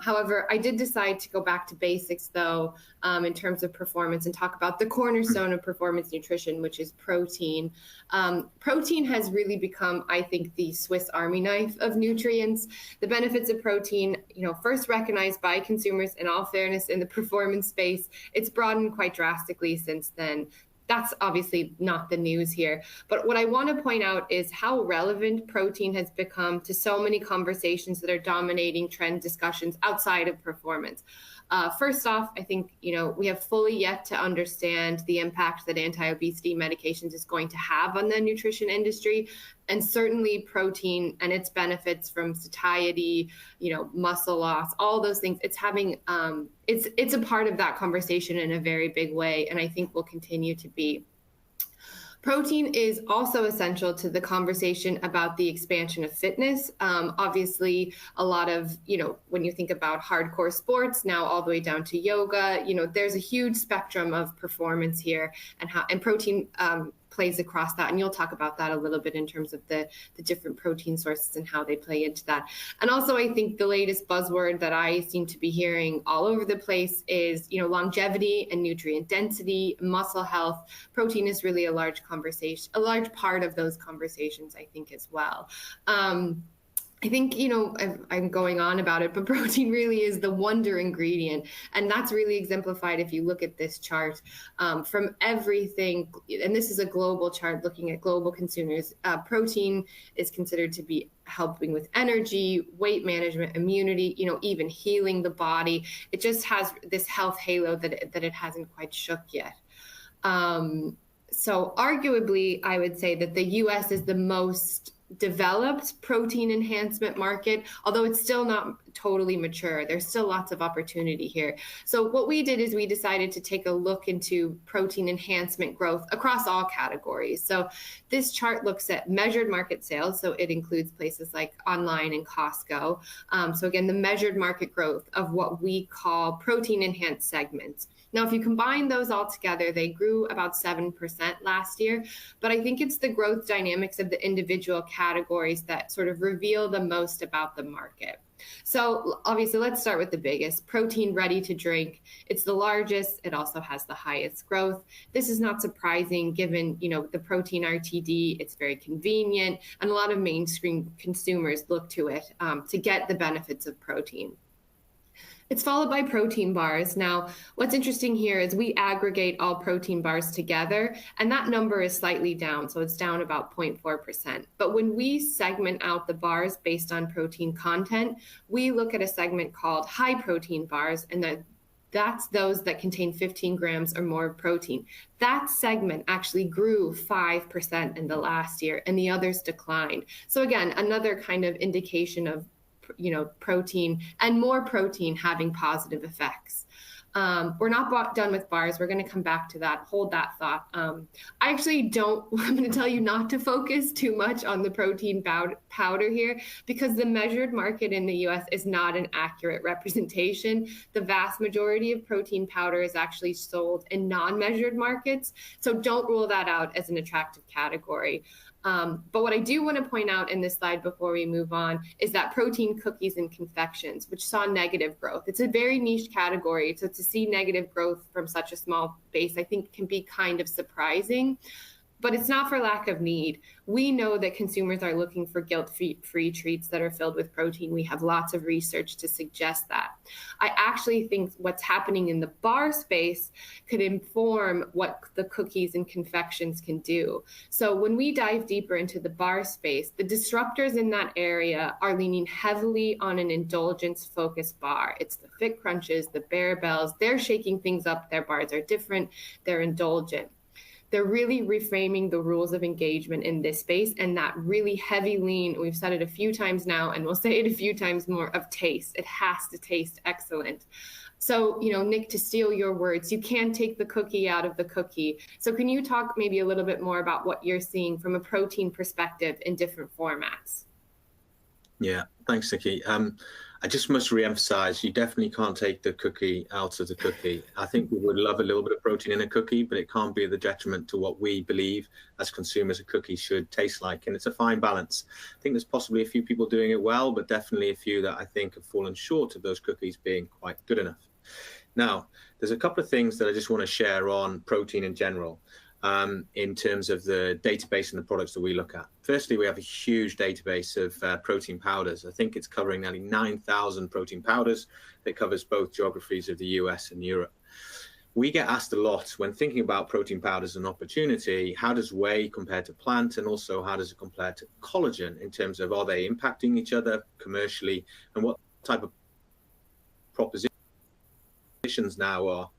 However, I did decide to go back to basics, though, in terms of performance and talk about the cornerstone of performance nutrition, which is protein. Protein has really become, I think, the Swiss Army knife of nutrients. The benefits of protein, first recognized by consumers, in all fairness, in the performance space. It's broadened quite drastically since then. That's obviously not the news here. But what I want to point out is how relevant protein has become to so many conversations that are dominating trend discussions outside of performance. First off, I think, we have fully yet to understand the impact that anti-obesity medications is going to have on the nutrition industry. And certainly protein and its benefits from satiety, muscle loss, all those things, it's having, it's a part of that conversation in a very big way, and I think will continue to be. Protein is also essential to the conversation about the expansion of fitness. Obviously, a lot of, when you think about hardcore sports, now all the way down to yoga, there's a huge spectrum of performance here, and protein plays across that. And you'll talk about that a little bit in terms of the different protein sources and how they play into that. And also, I think the latest buzzword that I seem to be hearing all over the place is, longevity and nutrient density, muscle health. Protein is really a large part of those conversations, I think, as well. I think, I'm going on about it, but protein really is the wonder ingredient. And that's really exemplified if you look at this chart from everything. And this is a global chart looking at global consumers. Protein is considered to be helping with energy, weight management, immunity, even healing the body. It just has this health halo that it hasn't quite shook yet. So arguably, I would say that the US is the most developed protein enhancement market, although it's still not totally mature. There's still lots of opportunity here. So what we did is we decided to take a look into protein enhancement growth across all categories. So this chart looks at measured market sales. So it includes places like online and Costco. So again, the measured market growth of what we call protein enhanced segments. Now, if you combine those all together, they grew about 7% last year. But I think it's the growth dynamics of the individual categories that sort of reveal the most about the market. So obviously, let's start with the biggest, protein ready to drink. It's the largest. It also has the highest growth. This is not surprising given, the protein RTD. It's very convenient, and a lot of mainstream consumers look to it to get the benefits of protein. It's followed by protein bars. Now, what's interesting here is we aggregate all protein bars together, and that number is slightly down, so it's down about 0.4%. But when we segment out the bars based on protein content, we look at a segment called high protein bars, and that's those that contain 15 grams or more of protein. That segment actually grew 5% in the last year, and the others declined. So again, another kind of indication of protein and more protein having positive effects. We're not done with bars. We're going to come back to that. Hold that thought. I'm going to tell you not to focus too much on the protein powder here, because the measured market in the US is not an accurate representation. The vast majority of protein powder is actually sold in non-measured markets. So don't rule that out as an attractive category. But what I do want to point out in this slide before we move on is that protein cookies and confections, which saw negative growth. It's a very niche category. So to see negative growth from such a small base, I think can be kind of surprising. But it's not for lack of need. We know that consumers are looking for guilt-free treats that are filled with protein. We have lots of research to suggest that. I actually think what's happening in the bar space could inform what the cookies and confections can do. So when we dive deeper into the bar space, the disruptors in that area are leaning heavily on an indulgence-focused bar. It's the Fit Crunches, the Bear Bells. They're shaking things up. Their bars are different. They're indulgent. They're really reframing the rules of engagement in this space, and that really heavy lean, we've said it a few times now, and we'll say it a few times more, of taste. It has to taste excellent. So, Nick, to steal your words, you can't take the cookie out of the cookie. So can you talk maybe a little bit more about what you're seeing from a protein perspective in different formats? Yeah, thanks, Nikki. I just must re-emphasize, you definitely can't take the cookie out of the cookie. I think we would love a little bit of protein in a cookie, but it can't be at the detriment to what we believe as consumers a cookie should taste like. And it's a fine balance. I think there's possibly a few people doing it well, but definitely a few that I think have fallen short of those cookies being quite good enough. Now, there's a couple of things that I just want to share on protein in general. In terms of the database and the products that we look at. Firstly, we have a huge database of protein powders. I think it's covering nearly 9,000 protein powders that covers both geographies of the US and Europe. We get asked a lot when thinking about protein powders as an opportunity, how does whey compare to plant, and also how does it compare to collagen in terms of are they impacting each other commercially, and what type of propositions now are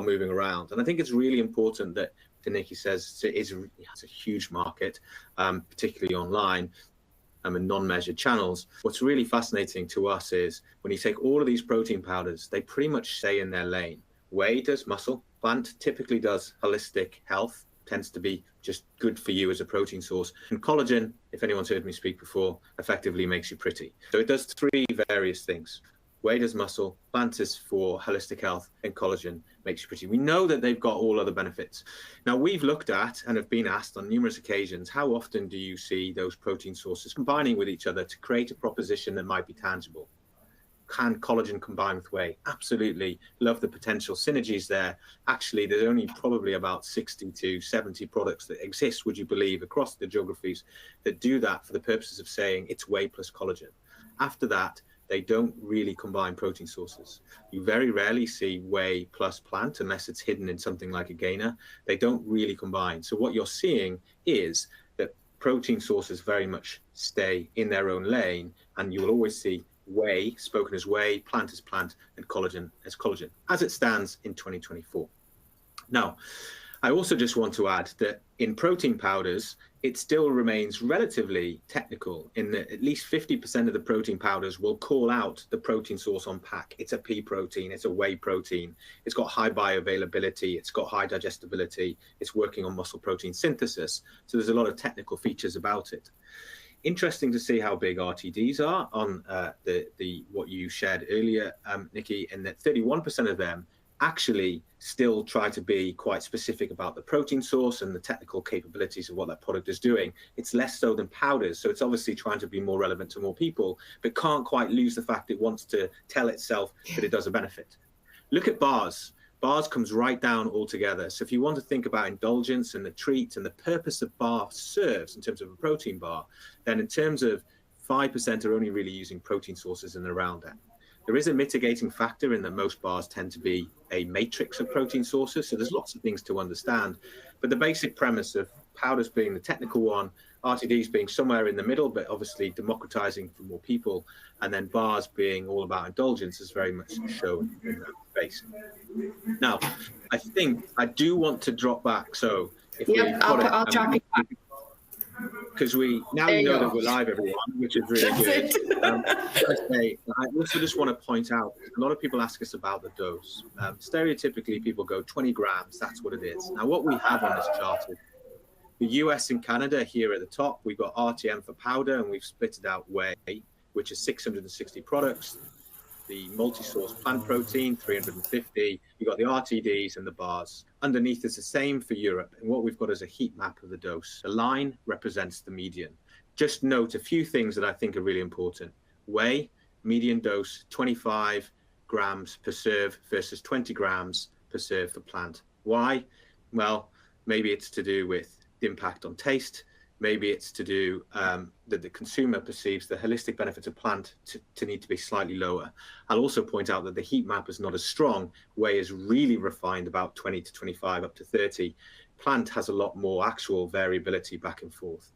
moving around. And I think it's really important that, Nikki says, it's a huge market, particularly online and non-measured channels. What's really fascinating to us is when you take all of these protein powders, they pretty much stay in their lane. Whey does muscle, plant typically does holistic health, tends to be just good for you as a protein source. And collagen, if anyone's heard me speak before, effectively makes you pretty. So it does three various things. Whey does muscle, plant is for holistic health, and collagen makes you pretty. We know that they've got all other benefits. Now, we've looked at and have been asked on numerous occasions, how often do you see those protein sources combining with each other to create a proposition that might be tangible? Can collagen combine with whey? Absolutely. Love the potential synergies there. Actually, there's only probably about 60 to 70 products that exist, would you believe, across the geographies that do that for the purposes of saying it's whey plus collagen. After that, they don't really combine protein sources. You very rarely see whey plus plant unless it's hidden in something like a gainer. They don't really combine. So what you're seeing is that protein sources very much stay in their own lane, and you will always see whey spoken as whey, plant as plant, and collagen as collagen, as it stands in 2024. Now, I also just want to add that in protein powders, it still remains relatively technical in that at least 50% of the protein powders will call out the protein source on pack. It's a pea protein, it's a whey protein, it's got high bioavailability, it's got high digestibility, it's working on muscle protein synthesis. So there's a lot of technical features about it. Interesting to see how big RTDs are on what you shared earlier, Nikki, and that 31% of them actually still try to be quite specific about the protein source and the technical capabilities of what that product is doing. It's less so than powders, so it's obviously trying to be more relevant to more people, but can't quite lose the fact it wants to tell itself that it does a benefit. Look at bars. Bars comes right down altogether. So if you want to think about indulgence and the treat and the purpose that bar serves in terms of a protein bar, then in terms of 5% are only really using protein sources and around that. There is a mitigating factor in that most bars tend to be a matrix of protein sources, so there's lots of things to understand. But the basic premise of powders being the technical one, RTDs being somewhere in the middle, but obviously democratizing for more people, and then bars being all about indulgence is very much shown in that space. Now, I think I do want to drop back. So if I'll drop it back. Because we know that we're live, everyone, which is really good. I also just want to point out, a lot of people ask us about the dose. Stereotypically, people go 20 grams, that's what it is. Now, what we have on this chart is the US and Canada here at the top. We've got RTM for powder, and we've split it out whey, which is 660 products. The multi-source plant protein, 350. You've got the RTDs and the bars. Underneath is the same for Europe. And what we've got is a heat map of the dose. The line represents the median. Just note a few things that I think are really important. Whey, median dose, 25 grams per serve versus 20 grams per serve for plant. Why? Well, maybe it's to do with the impact on taste. Maybe it's to do that the consumer perceives the holistic benefits of plant to need to be slightly lower. I'll also point out that the heat map is not as strong. Whey is really refined about 20 to 25 up to 30. Plant has a lot more actual variability back and forth.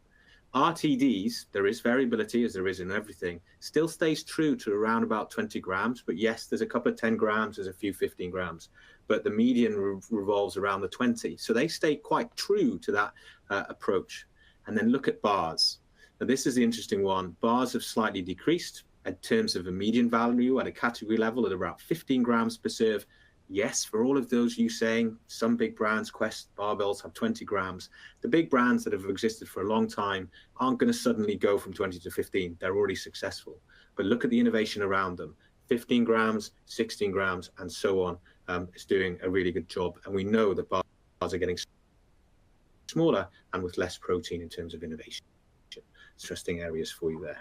RTDs, there is variability as there is in everything, still stays true to around about 20 grams. But yes, there's a couple of 10 grams, there's a few 15 grams. But the median revolves around the 20. So they stay quite true to that approach. And then look at bars. Now, this is the interesting one. Bars have slightly decreased in terms of a median value at a category level at about 15 grams per serve. yes, for all of those you saying, some big brands, Quest barbells, have 20 grams. The big brands that have existed for a long time aren't going to suddenly go from 20 to 15. They're already successful. But look at the innovation around them. 15 grams, 16 grams, and so on is doing a really good job. And we know that bars are getting smaller and with less protein in terms of innovation. Interesting areas for you there.